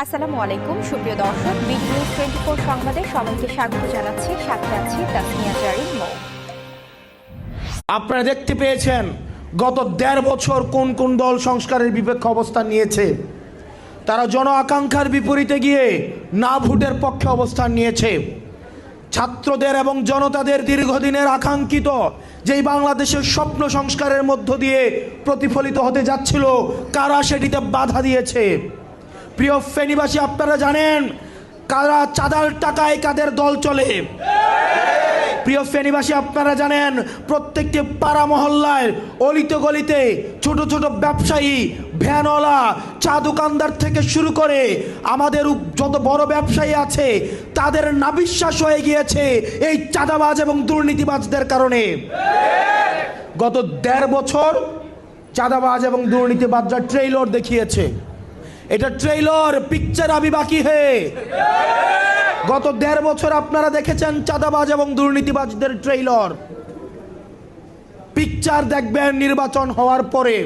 আসসালামু আলাইকুম সুপ্রিয় দর্শক, বিডি নিউজ 24 সংবাদে সবাইকে স্বাগত জানাচ্ছি। সাথে আছি তাসমিয়া জারিন মৌ। আপনারা দেখতে পেয়েছেন গত ১.৫ বছর কোন কোন দল সংস্কারের বিপক্ষে অবস্থান নিয়েছে। তারা জন আকাঙ্ক্ষার বিপরীতে গিয়ে না ভোটের পক্ষে অবস্থান নিয়েছে। ছাত্রদের এবং জনতাদের দীর্ঘদিনের আকাঙ্ক্ষিত যেই বাংলাদেশের স্বপ্ন সংস্কারের মধ্য দিয়ে প্রতিফলিত হতে যাচ্ছিল, কারা সেটিতে বাধা দিয়েছে? প্রিয় ফেনীবাসী, আপনারা জানেন কারা চাঁদার টাকায় কাদের দল চলে। প্রিয় ফেনীবাসী, আপনারা জানেন প্রত্যেকটি পাড়া মহল্লায় অলিতে গলিতে ছোট ছোট ব্যবসায়ী, ভ্যানওয়ালা, চা দোকানদার থেকে শুরু করে আমাদের যত বড় ব্যবসায়ী আছে তাদের নাবিশ্বাস হয়ে গিয়েছে এই চাঁদাবাজ এবং দুর্নীতিবাজদের কারণে। গত ১.৫ বছর চাঁদাবাজ এবং দুর্নীতিবাজরা ট্রেইলর দেখিয়েছে। এটা ট্রেইলর, পিকচার আবি বাকি হে। গত ১.৫ বছর আপনারা দেখেছেন চাঁদাবাজ এবং দুর্নীতিবাজদের ট্রেইলর। পিকচার দেখবেন নির্বাচন হওয়ার পরে।